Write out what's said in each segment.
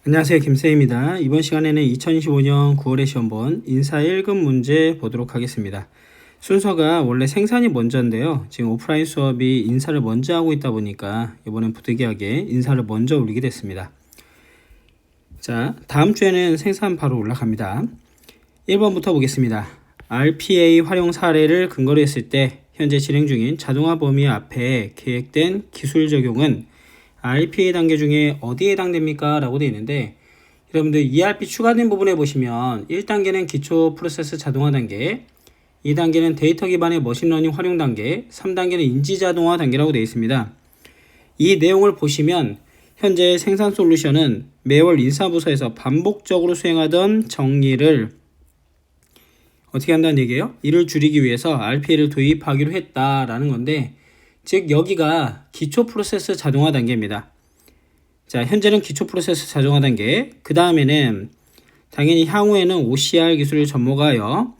안녕하세요, 김쌤입니다. 이번 시간에는 2025년 9월의 시험본 인사 1급 문제 보도록 하겠습니다. 순서가 원래 생산이 먼저인데요. 지금 오프라인 수업이 인사를 먼저 하고 있다 보니까 이번엔 부득이하게 인사를 먼저 올리게 됐습니다. 자, 다음 주에는 생산 바로 올라갑니다. 1번부터 보겠습니다. RPA 활용 사례를 근거로 했을 때 현재 진행 중인 자동화 범위 앞에 계획된 기술 적용은 RPA 단계 중에 어디에 해당됩니까? 라고 되어 있는데, 여러분들 ERP 추가된 부분에 보시면 1단계는 기초 프로세스 자동화 단계, 2단계는 데이터 기반의 머신러닝 활용 단계, 3단계는 인지 자동화 단계라고 되어 있습니다. 이 내용을 보시면 현재 생산 솔루션은 매월 인사부서에서 반복적으로 수행하던 정리를 어떻게 한다는 얘기예요? 이를 줄이기 위해서 RPA를 도입하기로 했다라는 건데, 즉 여기가 기초 프로세스 자동화 단계입니다. 자, 현재는 기초 프로세스 자동화 단계, 그 다음에는 당연히 향후에는 OCR 기술을 접목하여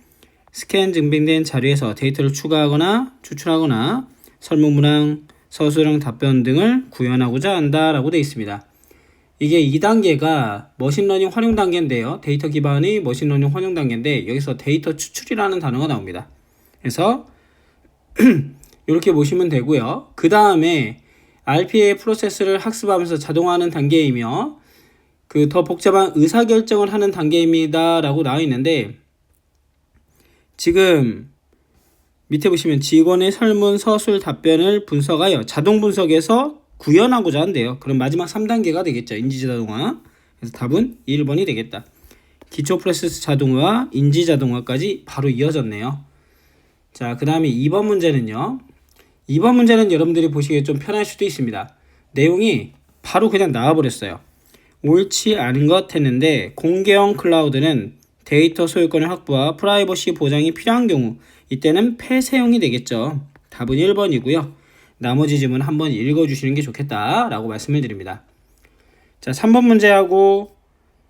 스캔 증빙된 자료에서 데이터를 추가하거나 추출하거나 설문문항, 서술형 답변 등을 구현하고자 한다라고 되어 있습니다. 이게 2단계가 머신러닝 활용 단계인데요. 데이터 기반의 머신러닝 활용 단계인데 여기서 데이터 추출이라는 단어가 나옵니다. 그래서 이렇게 보시면 되고요. 그 다음에 RPA 프로세스를 학습하면서 자동화하는 단계이며 그 더 복잡한 의사결정을 하는 단계입니다 라고 나와 있는데, 지금 밑에 보시면 직원의 설문, 서술, 답변을 분석하여 자동 분석해서 구현하고자 한대요. 그럼 마지막 3단계가 되겠죠. 인지자동화. 그래서 답은 1번이 되겠다. 기초 프로세스 자동화, 인지자동화까지 바로 이어졌네요. 자, 그 다음에 2번 문제는요. 2번 문제는 여러분들이 보시기에 좀 편할 수도 있습니다. 내용이 바로 그냥 나와버렸어요. 옳지 않은 것 했는데, 공개형 클라우드는 데이터 소유권의 확보와 프라이버시 보장이 필요한 경우 이때는 폐쇄형이 되겠죠. 답은 1번이고요. 나머지 질문 한번 읽어주시는 게 좋겠다라고 말씀을 드립니다. 자, 3번 문제하고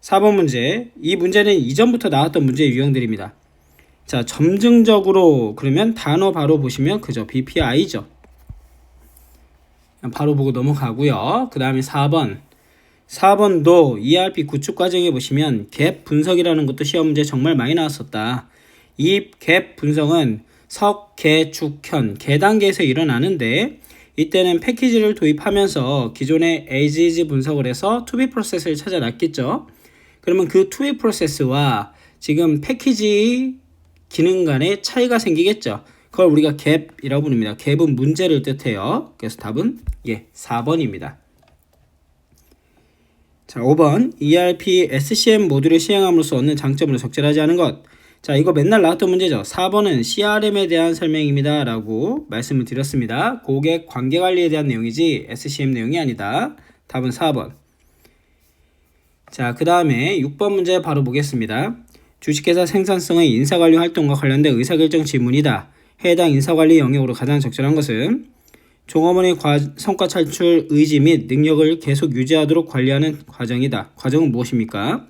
4번 문제, 이 문제는 이전부터 나왔던 문제의 유형들입니다. 자, 점증적으로 그러면 단어 바로 보시면 그저 BPI죠. 바로 보고 넘어가고요. 그 다음에 4번도 ERP 구축 과정에 보시면 갭 분석이라는 것도 시험 문제 정말 많이 나왔었다. 이 갭 분석은 석, 개, 축, 현, 개 단계에서 일어나는데, 이때는 패키지를 도입하면서 기존의 as is 분석을 해서 to be 프로세스를 찾아놨겠죠. 그러면 그 to be 프로세스와 지금 패키지 기능 간의 차이가 생기겠죠. 그걸 우리가 갭이라고 부릅니다. 갭은 문제를 뜻해요. 그래서 답은 4번입니다. 자, 5번 ERP SCM 모듈을 시행함으로써 얻는 장점으로 적절하지 않은 것. 자, 이거 맨날 나왔던 문제죠. 4번은 CRM에 대한 설명입니다 라고 말씀을 드렸습니다. 고객 관계관리에 대한 내용이지 SCM 내용이 아니다. 답은 4번. 자, 그 다음에 6번 문제 바로 보겠습니다. 주식회사 생산성의 인사관리 활동과 관련된 의사결정 질문이다. 해당 인사관리 영역으로 가장 적절한 것은 종업원의 성과 창출 의지 및 능력을 계속 유지하도록 관리하는 과정이다. 과정은 무엇입니까?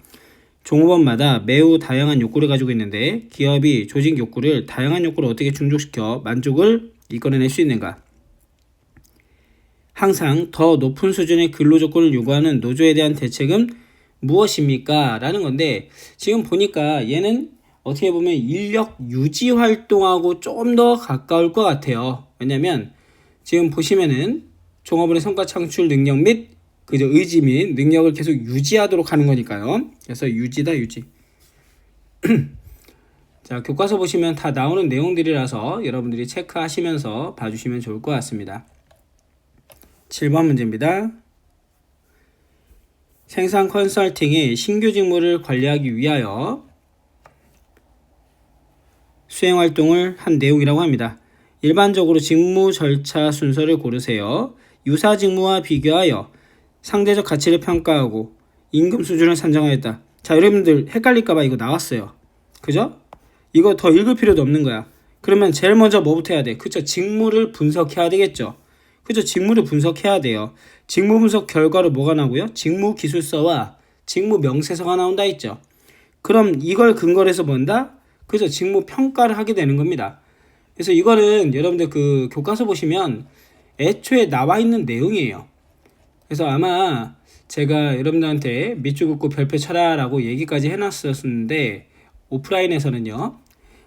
종업원마다 매우 다양한 욕구를 가지고 있는데 기업이 조직 욕구를 다양한 욕구를 어떻게 충족시켜 만족을 이끌어낼 수 있는가? 항상 더 높은 수준의 근로 조건을 요구하는 노조에 대한 대책은 무엇입니까? 라는 건데, 지금 보니까 얘는 어떻게 보면 인력 유지 활동하고 좀 더 가까울 것 같아요. 왜냐면 지금 보시면은 종업원의 성과 창출 능력 및 그저 의지 및 능력을 계속 유지하도록 하는 거니까요. 그래서 유지다, 유지. 자, 교과서 보시면 다 나오는 내용들이라서 여러분들이 체크하시면서 봐주시면 좋을 것 같습니다. 7번 문제입니다. 생산 컨설팅이 신규 직무를 관리하기 위하여 수행 활동을 한 내용이라고 합니다. 일반적으로 직무 절차 순서를 고르세요. 유사 직무와 비교하여 상대적 가치를 평가하고 임금 수준을 산정하였다. 자, 여러분들 헷갈릴까봐 이거 나왔어요. 그죠? 이거 더 읽을 필요도 없는 거야. 그러면 제일 먼저 뭐부터 해야 돼? 그쵸? 직무를 분석해야 되겠죠. 그죠? 직무를 분석해야 돼요. 직무 분석 결과로 뭐가 나오고요? 직무 기술서와 직무 명세서가 나온다 했죠. 그럼 이걸 근거로 해서 뭔다? 그죠? 직무 평가를 하게 되는 겁니다. 그래서 이거는 여러분들 그 교과서 보시면 애초에 나와 있는 내용이에요. 그래서 아마 제가 여러분들한테 밑줄 긋고 별표 쳐라라고 얘기까지 해놨었는데 오프라인에서는요.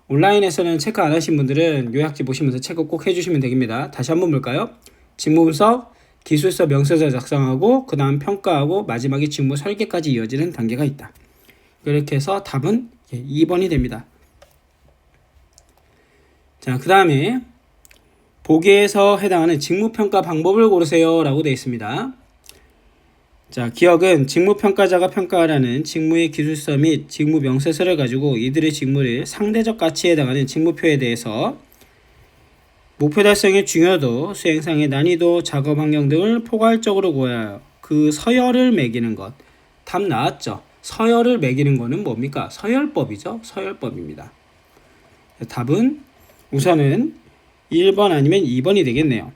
온라인에서는 체크 안 하신 분들은 요약지 보시면서 체크 꼭 해주시면 되겠습니다. 다시 한번 볼까요? 직무 분석, 기술서 명세서 작성하고 그 다음 평가하고 마지막에 직무 설계까지 이어지는 단계가 있다. 이렇게 해서 답은 2번이 됩니다. 자, 그 다음에 보기에서 해당하는 직무평가 방법을 고르세요 라고 되어 있습니다. 자, 기억은 직무평가자가 평가하라는 직무의 기술서 및 직무 명세서를 가지고 이들의 직무를 상대적 가치에 해당하는 직무표에 대해서 목표 달성의 중요도, 수행상의 난이도, 작업 환경 등을 포괄적으로 고려하여 그 서열을 매기는 것. 답 나왔죠? 서열을 매기는 거는 뭡니까? 서열법이죠. 서열법입니다. 답은 우선은 1번 아니면 2번이 되겠네요.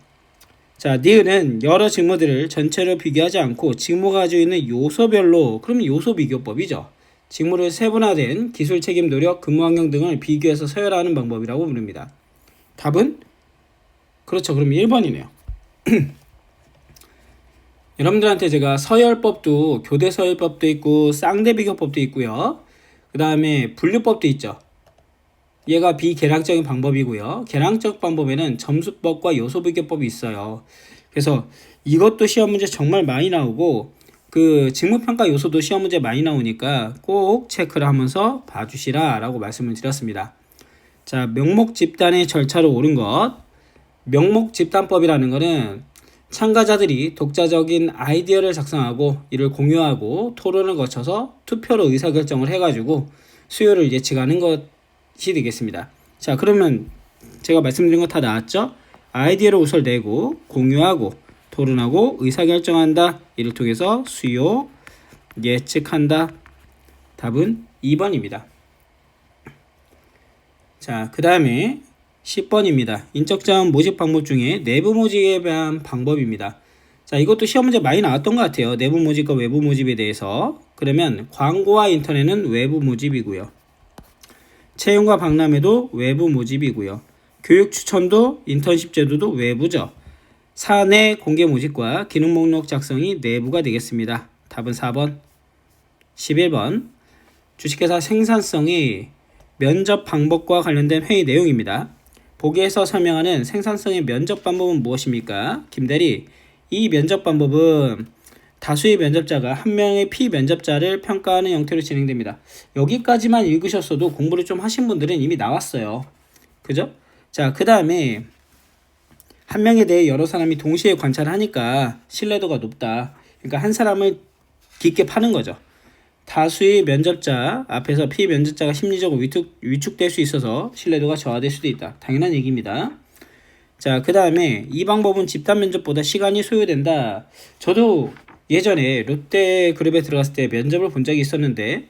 자, 니은은 여러 직무들을 전체로 비교하지 않고 직무가 가지고 있는 요소별로, 그럼 요소 비교법이죠. 직무를 세분화된 기술 책임 노력, 근무 환경 등을 비교해서 서열하는 방법이라고 부릅니다. 답은? 그렇죠. 그럼 1번이네요. 여러분들한테 제가 서열법도, 교대 서열법도 있고 쌍대 비교법도 있고요. 그 다음에 분류법도 있죠. 얘가 비계량적인 방법이고요. 계량적 방법에는 점수법과 요소비교법이 있어요. 그래서 이것도 시험 문제 정말 많이 나오고 그 직무평가 요소도 시험 문제 많이 나오니까 꼭 체크를 하면서 봐주시라 라고 말씀을 드렸습니다. 자, 명목 집단의 절차로 옳은 것. 명목 집단법이라는 것은 참가자들이 독자적인 아이디어를 작성하고 이를 공유하고 토론을 거쳐서 투표로 의사결정을 해가지고 수요를 예측하는 것이 되겠습니다. 자, 그러면 제가 말씀드린 거 다 나왔죠? 아이디어를 우선 내고 공유하고 토론하고 의사결정한다. 이를 통해서 수요 예측한다. 답은 2번입니다. 자, 그 다음에 10번입니다. 인적자원 모집 방법 중에 내부 모집에 대한 방법입니다. 자, 이것도 시험 문제 많이 나왔던 것 같아요. 내부 모집과 외부 모집에 대해서. 그러면 광고와 인터넷은 외부 모집이고요. 채용과 박람회도 외부 모집이고요. 교육 추천도 인턴십 제도도 외부죠. 사내 공개 모집과 기능 목록 작성이 내부가 되겠습니다. 답은 4번. 11번. 주식회사 생산성이 면접 방법과 관련된 회의 내용입니다. 보기에서 설명하는 생산성의 면접 방법은 무엇입니까? 김대리, 이 면접 방법은 다수의 면접자가 한 명의 피면접자를 평가하는 형태로 진행됩니다. 여기까지만 읽으셨어도 공부를 좀 하신 분들은 이미 나왔어요. 그죠? 자, 그 다음에 한 명에 대해 여러 사람이 동시에 관찰하니까 신뢰도가 높다. 그러니까 한 사람을 깊게 파는 거죠. 다수의 면접자 앞에서 피면접자가 심리적으로 위축될 수 있어서 신뢰도가 저하될 수도 있다. 당연한 얘기입니다. 자, 그 다음에 이 방법은 집단 면접보다 시간이 소요된다. 저도 예전에 롯데그룹에 들어갔을 때 면접을 본 적이 있었는데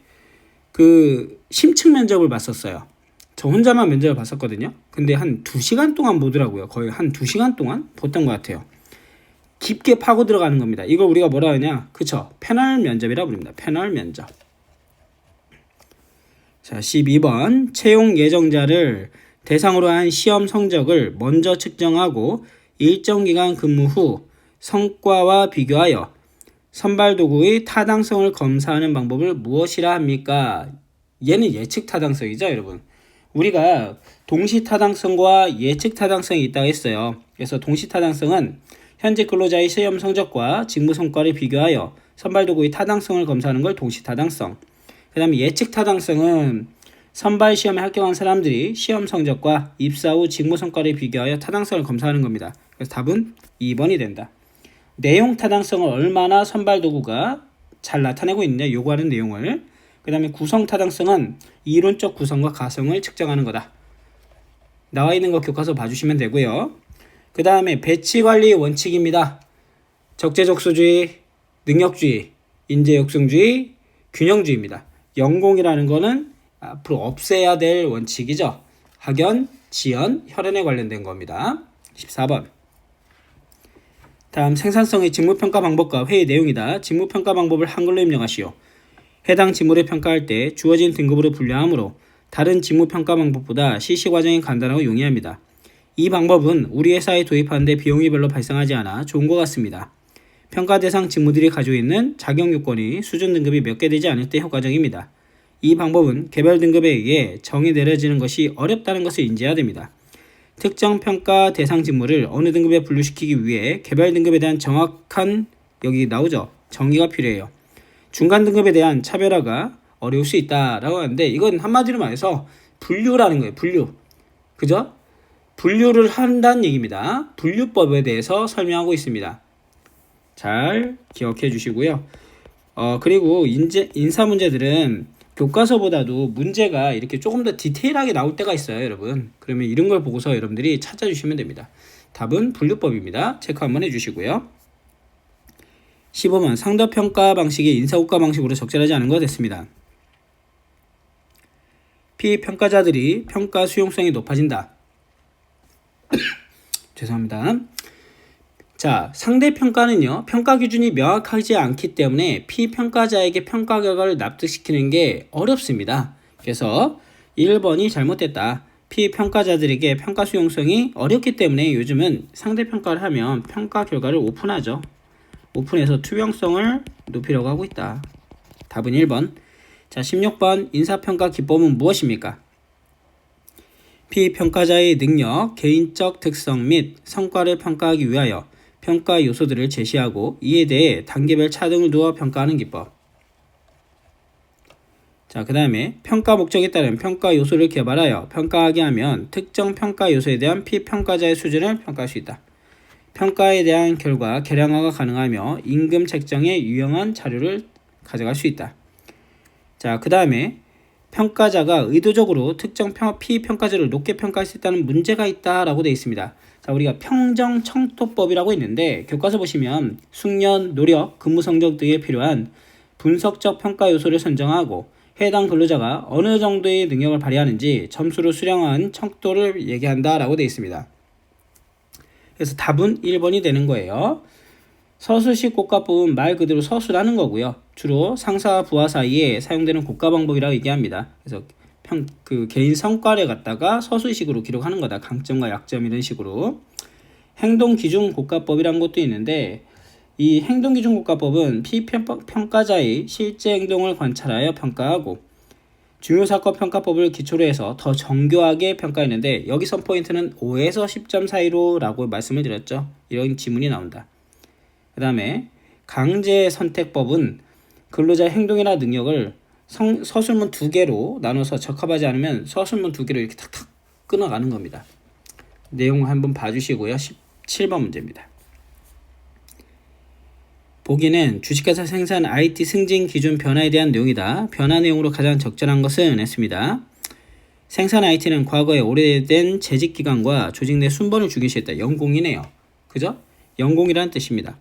그 심층 면접을 봤었어요. 저 혼자만 면접을 봤었거든요. 근데 한 2시간 동안 보더라고요. 거의 한 2시간 동안 봤던 것 같아요. 깊게 파고 들어가는 겁니다. 이걸 우리가 뭐라 하냐? 그쵸? 패널 면접이라 부릅니다. 패널 면접. 자, 12번. 채용 예정자를 대상으로 한 시험 성적을 먼저 측정하고 일정 기간 근무 후 성과와 비교하여 선발 도구의 타당성을 검사하는 방법을 무엇이라 합니까? 얘는 예측 타당성이죠, 여러분. 우리가 동시 타당성과 예측 타당성이 있다고 했어요. 그래서 동시 타당성은 현재 근로자의 시험 성적과 직무 성과를 비교하여 선발 도구의 타당성을 검사하는 걸 동시 타당성. 그 다음에 예측 타당성은 선발 시험에 합격한 사람들이 시험 성적과 입사 후 직무 성과를 비교하여 타당성을 검사하는 겁니다. 그래서 답은 2번이 된다. 내용 타당성을 얼마나 선발 도구가 잘 나타내고 있느냐 요구하는 내용을. 그 다음에 구성 타당성은 이론적 구성과 가성을 측정하는 거다. 나와 있는 거 교과서 봐주시면 되고요. 그 다음에 배치관리 원칙입니다. 적재적소주의, 능력주의, 인재육성주의, 균형주의입니다. 연공이라는 거는 앞으로 없애야 될 원칙이죠. 학연, 지연, 혈연에 관련된 겁니다. 14번. 다음 생산성의 직무평가 방법과 회의 내용이다. 직무평가 방법을 한글로 입력하시오. 해당 직무를 평가할 때 주어진 등급으로 분류하므로 다른 직무평가 방법보다 실시 과정이 간단하고 용이합니다. 이 방법은 우리 회사에 도입하는데 비용이 별로 발생하지 않아 좋은 것 같습니다. 평가 대상 직무들이 가지고 있는 자격 요건이 수준 등급이 몇 개 되지 않을 때 효과적입니다. 이 방법은 개별 등급에 의해 정의 내려지는 것이 어렵다는 것을 인지해야 됩니다. 특정 평가 대상 직무를 어느 등급에 분류시키기 위해 개별 등급에 대한 정확한 여기 나오죠. 정의가 필요해요. 중간 등급에 대한 차별화가 어려울 수 있다라고 하는데 이건 한마디로 말해서 분류라는 거예요. 분류. 그죠? 분류를 한다는 얘기입니다. 분류법에 대해서 설명하고 있습니다. 잘 기억해 주시고요. 그리고 인사 문제들은 교과서보다도 문제가 이렇게 조금 더 디테일하게 나올 때가 있어요, 여러분. 그러면 이런 걸 보고서 여러분들이 찾아주시면 됩니다. 답은 분류법입니다. 체크 한번 해주시고요. 15번 상대평가 방식이 인사국가 방식으로 적절하지 않은 것 됐습니다. 피평가자들이 평가 수용성이 높아진다. 죄송합니다. 자, 상대평가는요, 평가 기준이 명확하지 않기 때문에 피평가자에게 평가 결과를 납득시키는 게 어렵습니다. 그래서 1번이 잘못됐다. 피평가자들에게 평가 수용성이 어렵기 때문에 요즘은 상대평가를 하면 평가 결과를 오픈하죠. 오픈해서 투명성을 높이려고 하고 있다. 답은 1번. 자, 16번 인사평가 기법은 무엇입니까? 피평가자의 능력, 개인적 특성 및 성과를 평가하기 위하여 평가 요소들을 제시하고 이에 대해 단계별 차등을 두어 평가하는 기법. 자, 그 다음에 평가 목적에 따른 평가 요소를 개발하여 평가하게 하면 특정 평가 요소에 대한 피평가자의 수준을 평가할 수 있다. 평가에 대한 결과 계량화가 가능하며 임금 책정에 유용한 자료를 가져갈 수 있다. 자, 그 다음에 평가자가 의도적으로 특정 피평가자를 높게 평가할 수 있다는 문제가 있다라고 되어 있습니다. 자, 우리가 평정청토법이라고 있는데 교과서 보시면 숙련, 노력, 근무 성적 등에 필요한 분석적 평가 요소를 선정하고 해당 근로자가 어느 정도의 능력을 발휘하는지 점수로 수령한 척도를 얘기한다라고 되어 있습니다. 그래서 답은 1번이 되는 거예요. 서술식 고가법은 말 그대로 서술하는 거고요. 주로 상사와 부하 사이에 사용되는 고가 방법이라고 얘기합니다. 그래서 개인 성과를 갖다가 서술식으로 기록하는 거다. 강점과 약점 이런 식으로. 행동기준 고가법이라는 것도 있는데 이 행동기준 고가법은 피평가자의 실제 행동을 관찰하여 평가하고 중요사건 평가법을 기초로 해서 더 정교하게 평가했는데 여기서 포인트는 5에서 10점 사이로 라고 말씀을 드렸죠. 이런 지문이 나온다. 그 다음에 강제선택법은 근로자의 행동이나 능력을 서술문 2개로 나눠서 적합하지 않으면 서술문 2개로 이렇게 탁탁 끊어가는 겁니다. 내용 한번 봐주시고요. 17번 문제입니다. 보기는 주식회사 생산 IT 승진 기준 변화에 대한 내용이다. 변화 내용으로 가장 적절한 것은 했습니다. 생산 IT는 과거에 오래된 재직기간과 조직 내 순번을 중요시했다. 연공이네요. 그죠? 연공이라는 뜻입니다.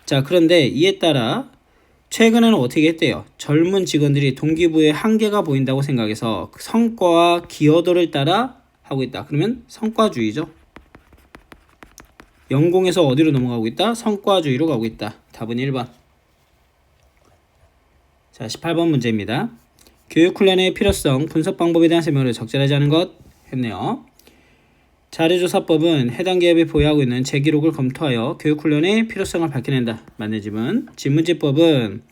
자, 그런데 이에 따라 최근에는 어떻게 했대요? 젊은 직원들이 동기부여에 한계가 보인다고 생각해서 성과와 기여도를 따라 하고 있다. 그러면 성과주의죠. 연공에서 어디로 넘어가고 있다? 성과주의로 가고 있다. 답은 1번. 자, 18번 문제입니다. 교육훈련의 필요성, 분석 방법에 대한 설명을 적절하지 않은 것 했네요. 자료조사법은 해당 기업이 보유하고 있는 재기록을 검토하여 교육훈련의 필요성을 밝혀낸다. 맞는 지문. 지문지법은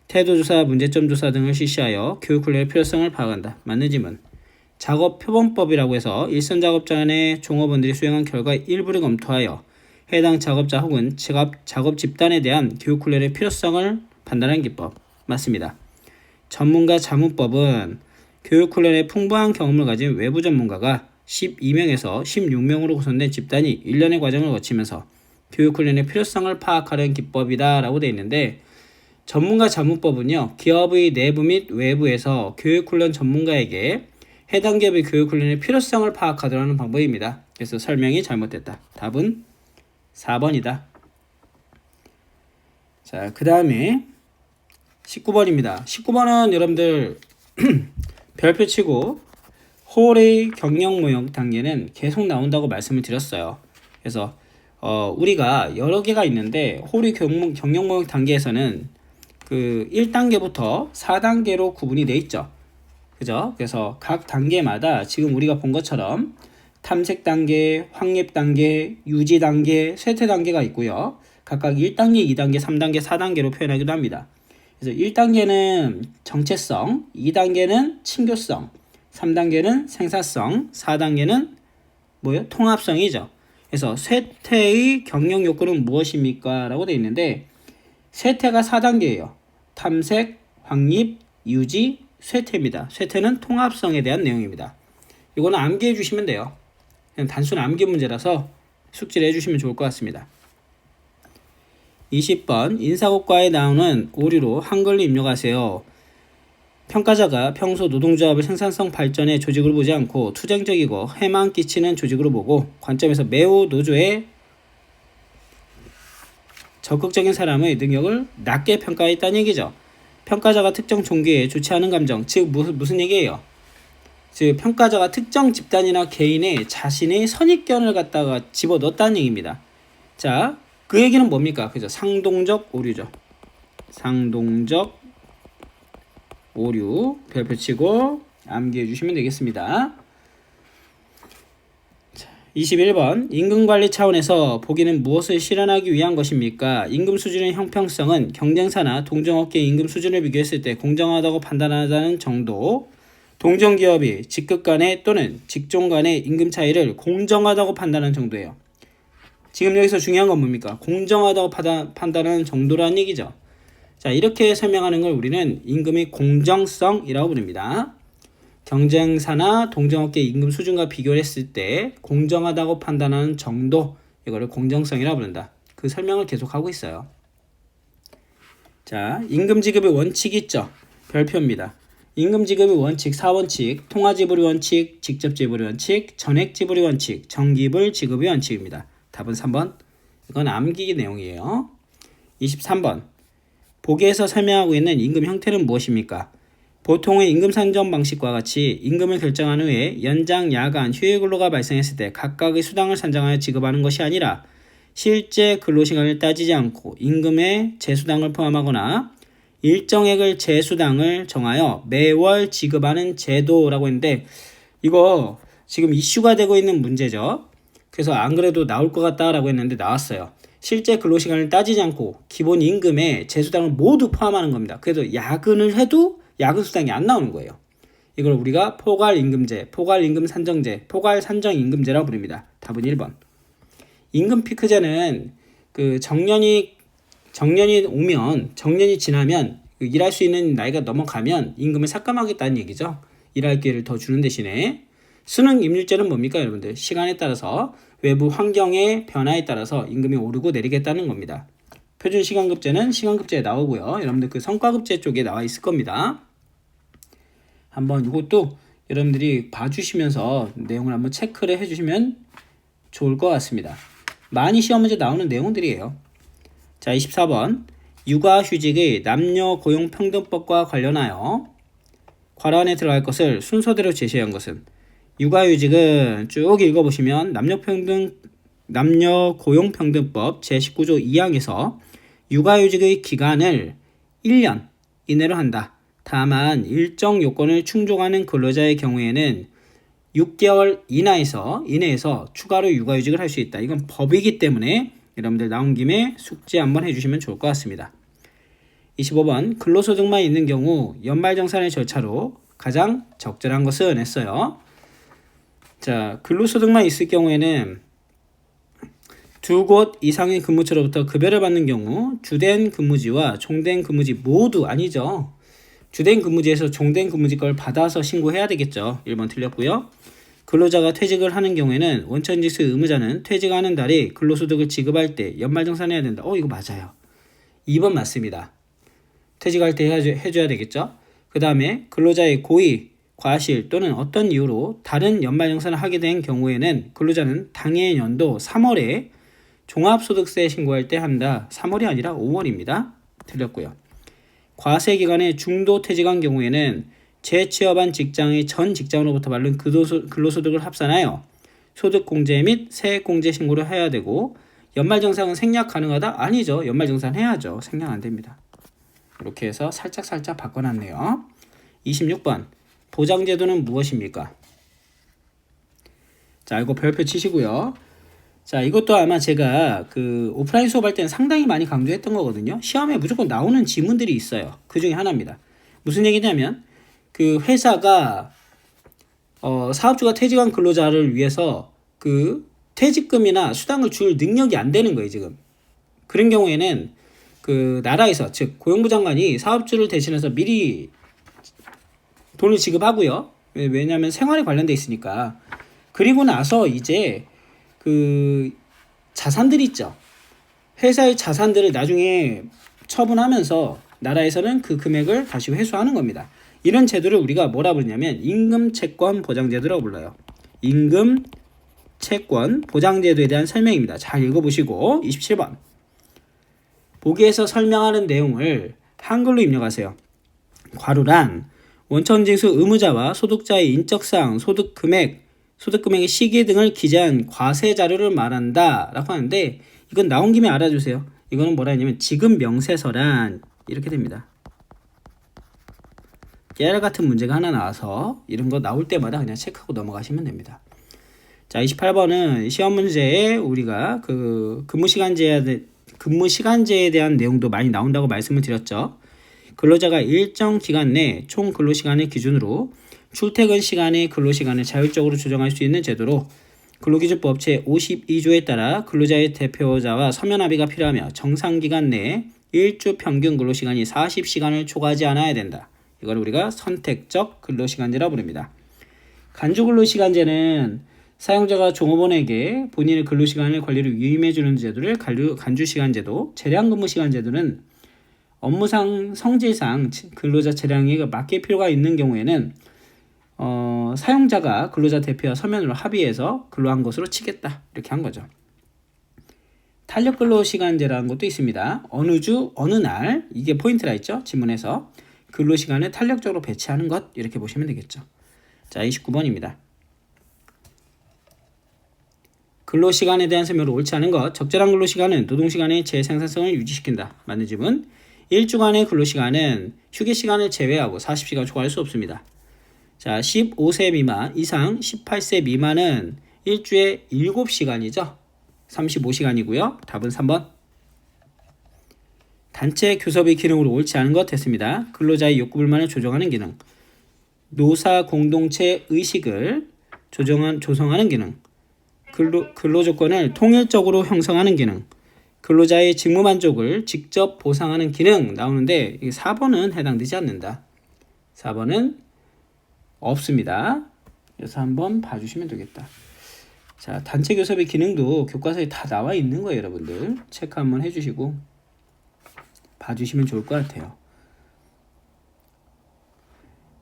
태도조사, 문제점조사 등을 실시하여 교육훈련의 필요성을 파악한다. 맞는 지문. 작업표본법이라고 해서 일선 작업자 안에 종업원들이 수행한 결과 일부를 검토하여 해당 작업자 혹은 작업 집단에 대한 교육훈련의 필요성을 판단하는 기법. 맞습니다. 전문가 자문법은 교육훈련에 풍부한 경험을 가진 외부 전문가가 12명에서 16명으로 구성된 집단이 1년의 과정을 거치면서 교육훈련의 필요성을 파악하는 기법이다 라고 되어 있는데 전문가 자문법은요 기업의 내부 및 외부에서 교육훈련 전문가에게 해당 기업의 교육훈련의 필요성을 파악하도록 하는 방법입니다. 그래서 설명이 잘못됐다. 답은 4번이다. 자, 그 다음에 19번입니다. 19번은 여러분들 별표 치고 홀의 경영모형 단계는 계속 나온다고 말씀을 드렸어요. 그래서 우리가 여러 개가 있는데 홀의 경영모형 단계에서는 그 1단계부터 4단계로 구분이 돼 있죠. 그죠? 그래서 각 단계마다 지금 우리가 본 것처럼 탐색 단계, 확립 단계, 유지 단계, 쇠퇴 단계가 있고요. 각각 1단계, 2단계, 3단계, 4단계로 표현하기도 합니다. 그래서 1단계는 정체성, 2단계는 친교성, 3단계는 생사성, 4단계는 뭐예요? 통합성이죠. 그래서 쇠퇴의 경영 요건은 무엇입니까? 라고 되어 있는데 쇠퇴가 4단계예요. 탐색, 확립, 유지, 쇠퇴입니다. 쇠퇴는 통합성에 대한 내용입니다. 이거는 암기해 주시면 돼요. 그냥 단순 암기 문제라서 숙지를 해주시면 좋을 것 같습니다. 20번 인사고과에 나오는 오류로 한글로 입력하세요. 평가자가 평소 노동조합을 생산성 발전의 조직으로 보지 않고 투쟁적이고 해만 끼치는 조직으로 보고 관점에서 매우 노조의 적극적인 사람의 능력을 낮게 평가했다는 얘기죠. 평가자가 특정 종교에 좋지 않은 감정, 즉 무슨 얘기예요? 즉 평가자가 특정 집단이나 개인의 자신의 선입견을 갖다가 집어넣었다는 얘기입니다. 자, 그 얘기는 뭡니까? 그죠? 상동적 오류죠. 상동적 오류 별표 치고 암기해 주시면 되겠습니다. 21번 임금관리 차원에서 보기는 무엇을 실현하기 위한 것입니까? 임금 수준의 형평성은 경쟁사나 동종업계 임금 수준을 비교했을 때 공정하다고 판단하자는 정도, 동종기업이 직급 간의 또는 직종 간의 임금 차이를 공정하다고 판단하는 정도예요. 지금 여기서 중요한 건 뭡니까? 공정하다고 판단하는 정도라는 얘기죠. 자, 이렇게 설명하는 걸 우리는 임금의 공정성이라고 부릅니다. 경쟁사나 동종업계 임금 수준과 비교를 했을 때 공정하다고 판단하는 정도, 이거를 공정성이라고 부른다. 그 설명을 계속하고 있어요. 자, 임금 지급의 원칙이 있죠. 별표입니다. 임금 지급의 원칙 4원칙, 통화지불의 원칙, 직접지불의 원칙, 전액지불의 원칙, 정기불 지급의 원칙입니다. 답은 3번. 이건 암기 내용이에요. 23번. 보기에서 설명하고 있는 임금 형태는 무엇입니까? 보통의 임금 산정 방식과 같이 임금을 결정한 후에 연장, 야간, 휴일 근로가 발생했을 때 각각의 수당을 산정하여 지급하는 것이 아니라 실제 근로시간을 따지지 않고 임금에 재수당을 포함하거나 일정액을 재수당을 정하여 매월 지급하는 제도라고 했는데 이거 지금 이슈가 되고 있는 문제죠. 그래서 안 그래도 나올 것 같다라고 했는데 나왔어요. 실제 근로시간을 따지지 않고 기본 임금에 재수당을 모두 포함하는 겁니다. 그래도 야근을 해도 야근 수당이 안 나오는 거예요. 이걸 우리가 포괄임금제, 포괄임금산정제, 포괄산정임금제라고 부릅니다. 답은 1번. 임금 피크제는 그 정년이 오면, 정년이 지나면 일할 수 있는 나이가 넘어가면 임금을 삭감하겠다는 얘기죠. 일할 기회를 더 주는 대신에. 수능 임률제는 뭡니까 여러분들? 시간에 따라서 외부 환경의 변화에 따라서 임금이 오르고 내리겠다는 겁니다. 표준시간급제는 시간급제에 나오고요. 여러분들 그 성과급제 쪽에 나와 있을 겁니다. 한번 이것도 여러분들이 봐주시면서 내용을 한번 체크를 해주시면 좋을 것 같습니다. 많이 시험 문제 나오는 내용들이에요. 자, 24번 육아휴직의 남녀고용평등법과 관련하여 괄호 안에 들어갈 것을 순서대로 제시한 것은 육아휴직은 쭉 읽어보시면 남녀고용평등법 제19조 2항에서 육아휴직의 기간을 1년 이내로 한다. 다만 일정 요건을 충족하는 근로자의 경우에는 6개월 이내에서 추가로 육아휴직을 할 수 있다. 이건 법이기 때문에 여러분들 나온 김에 숙지 한번 해주시면 좋을 것 같습니다. 25번 근로소득만 있는 경우 연말정산의 절차로 가장 적절한 것은 했어요. 자, 근로소득만 있을 경우에는 두 곳 이상의 근무처로부터 급여를 받는 경우 주된 근무지와 종된 근무지 모두 아니죠. 주된 근무지에서 종된 근무지 걸 받아서 신고해야 되겠죠. 1번 틀렸고요. 근로자가 퇴직을 하는 경우에는 원천직수 의무자는 퇴직하는 달에 근로소득을 지급할 때 연말정산해야 된다. 이거 맞아요. 2번 맞습니다. 퇴직할 때 해줘야 되겠죠. 그 다음에 근로자의 고의, 과실 또는 어떤 이유로 다른 연말정산을 하게 된 경우에는 근로자는 당해 연도 3월에 종합소득세 신고할 때 한다. 3월이 아니라 5월입니다. 틀렸고요. 과세기간에 중도 퇴직한 경우에는 재취업한 직장의 전 직장으로부터 받는 근로소득을 합산하여 소득공제 및 세액공제 신고를 해야 되고 연말정산은 생략 가능하다? 아니죠. 연말정산 해야죠. 생략 안 됩니다. 이렇게 해서 살짝 바꿔놨네요. 26번 보장제도는 무엇입니까? 자, 이거 별표 치시고요. 자, 이것도 아마 제가 그 오프라인 수업할 때는 상당히 많이 강조했던 거거든요. 시험에 무조건 나오는 지문들이 있어요. 그 중에 하나입니다. 무슨 얘기냐면 그 회사가 사업주가 퇴직한 근로자를 위해서 그 퇴직금이나 수당을 줄 능력이 안 되는 거예요, 지금. 그런 경우에는 그 나라에서, 즉 고용부 장관이 사업주를 대신해서 미리 돈을 지급하고요. 왜냐하면 생활에 관련돼 있으니까. 그리고 나서 이제 그 자산들이 있죠. 회사의 자산들을 나중에 처분하면서 나라에서는 그 금액을 다시 회수하는 겁니다. 이런 제도를 우리가 뭐라 부르냐면 임금채권 보장제도라고 불러요. 임금채권 보장제도에 대한 설명입니다. 잘 읽어보시고 27번 보기에서 설명하는 내용을 한글로 입력하세요. 괄호란 원천징수 의무자와 소득자의 인적사항, 소득금액의 시기 등을 기재한 과세 자료를 말한다 라고 하는데, 이건 나온 김에 알아주세요. 이거는 뭐라 했냐면 지급 명세서란 이렇게 됩니다. 깨알 같은 문제가 하나 나와서 이런 거 나올 때마다 그냥 체크하고 넘어가시면 됩니다. 자, 28번은 시험 문제에 우리가 그 근무시간제에 대한 내용도 많이 나온다고 말씀을 드렸죠. 근로자가 일정 기간 내 총 근로시간을 기준으로 출퇴근 시간의 근로시간을 자율적으로 조정할 수 있는 제도로 근로기준법 제52조에 따라 근로자의 대표자와 서면 합의가 필요하며 정상기간 내에 일주 평균 근로시간이 40시간을 초과하지 않아야 된다. 이걸 우리가 선택적 근로시간제라고 부릅니다. 간주근로시간제는 사용자가 종업원에게 본인의 근로시간을 관리를 위임해주는 제도를 간주시간제도, 재량근무시간제도는 업무상 성질상 근로자 재량에 맞게 필요가 있는 경우에는 사용자가 근로자 대표와 서면으로 합의해서 근로한 것으로 치겠다 이렇게 한 거죠. 탄력근로시간제라는 것도 있습니다. 어느 주 어느 날, 이게 포인트라 했죠. 지문에서 근로시간을 탄력적으로 배치하는 것 이렇게 보시면 되겠죠. 자, 29번입니다. 근로시간에 대한 설명으로 옳지 않은 것. 적절한 근로시간은 노동시간의 재생산성을 유지시킨다. 맞는 지문. 일주간의 근로시간은 휴게시간을 제외하고 40시간 초과할 수 없습니다. 자, 15세 미만 이상 18세 미만은 일주에 7시간이죠. 35시간이고요. 답은 3번. 단체 교섭의 기능으로 옳지 않은 것 됐습니다. 근로자의 욕구불만을 조정하는 기능, 노사 공동체 의식을 조성하는 기능, 근로조건을 통일적으로 형성하는 기능, 근로자의 직무 만족을 직접 보상하는 기능 나오는데 4번은 해당되지 않는다. 4번은 없습니다. 그래서 한번 봐주시면 되겠다. 자, 단체 교섭의 기능도 교과서에 다 나와 있는 거예요, 여러분들. 체크 한번 해주시고 봐주시면 좋을 것 같아요.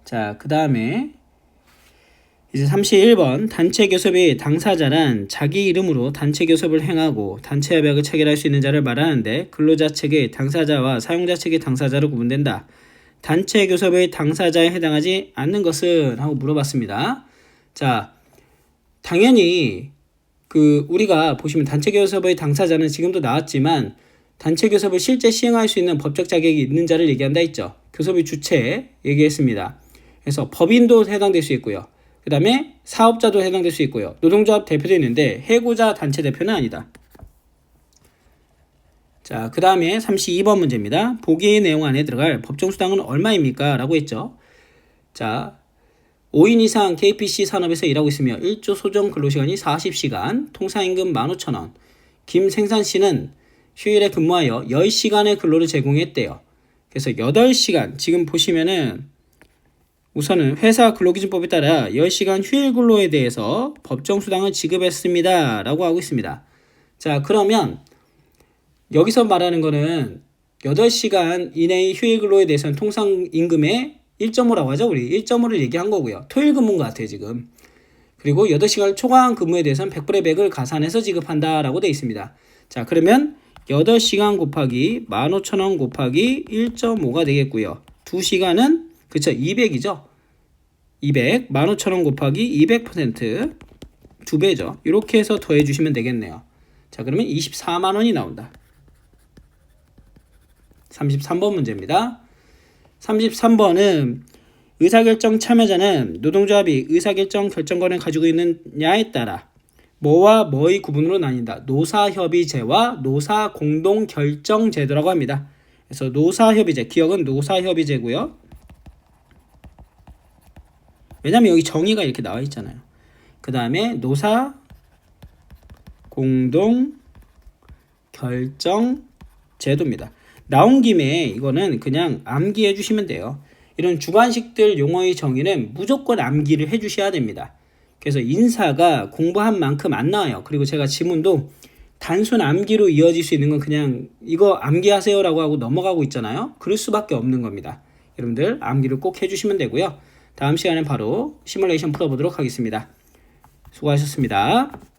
자, 그 다음에 이제 31번 단체 교섭의 당사자란 자기 이름으로 단체 교섭을 행하고 단체 협약을 체결할 수 있는 자를 말하는데 근로자 측의 당사자와 사용자 측의 당사자로 구분된다. 단체 교섭의 당사자에 해당하지 않는 것은? 하고 물어봤습니다. 자, 당연히 우리가 보시면 단체 교섭의 당사자는 지금도 나왔지만 단체 교섭을 실제 시행할 수 있는 법적 자격이 있는 자를 얘기한다 했죠. 교섭의 주체 얘기했습니다. 그래서 법인도 해당될 수 있고요. 그 다음에 사업자도 해당될 수 있고요. 노동조합 대표도 있는데 해고자 단체 대표는 아니다. 자, 그 다음에 32번 문제입니다. 보기의 내용 안에 들어갈 법정수당은 얼마입니까? 라고 했죠. 자, 5인 이상 KPC 산업에서 일하고 있으며 1조 소정 근로시간이 40시간, 통상임금 15,000원. 김생산 씨는 휴일에 근무하여 10시간의 근로를 제공했대요. 그래서 8시간, 지금 보시면은 우선은 회사 근로기준법에 따라 10시간 휴일 근로에 대해서 법정수당을 지급했습니다. 라고 하고 있습니다. 자, 그러면 여기서 말하는 거는 8시간 이내의 휴일 근로에 대해서는 통상임금의 1.5라고 하죠. 우리 1.5를 얘기한 거고요. 토일 근무인 것 같아요, 지금. 그리고 8시간을 초과한 근무에 대해서는 100분의 100을 가산해서 지급한다라고 되어 있습니다. 자, 그러면 8시간 곱하기 15,000원 곱하기 1.5가 되겠고요. 2시간은 그쵸, 200이죠. 200, 15,000원 곱하기 200%, 2배죠. 이렇게 해서 더해주시면 되겠네요. 자, 그러면 24만원이 나온다. 33번 문제입니다. 33번은 의사결정 참여자는 노동조합이 의사결정 결정권을 가지고 있느냐에 따라 뭐와 뭐의 구분으로 나뉜다. 노사협의제와 노사공동결정제도라고 합니다. 그래서 노사협의제, 기억은 노사협의제고요. 왜냐면 여기 정의가 이렇게 나와 있잖아요. 그 다음에 노사공동결정제도입니다. 나온 김에 이거는 그냥 암기해 주시면 돼요. 이런 주관식들 용어의 정의는 무조건 암기를 해 주셔야 됩니다. 그래서 인사가 공부한 만큼 안 나와요. 그리고 제가 지문도 단순 암기로 이어질 수 있는 건 그냥 이거 암기하세요 라고 하고 넘어가고 있잖아요. 그럴 수밖에 없는 겁니다. 여러분들 암기를 꼭 해주시면 되고요. 다음 시간엔 바로 시뮬레이션 풀어보도록 하겠습니다. 수고하셨습니다.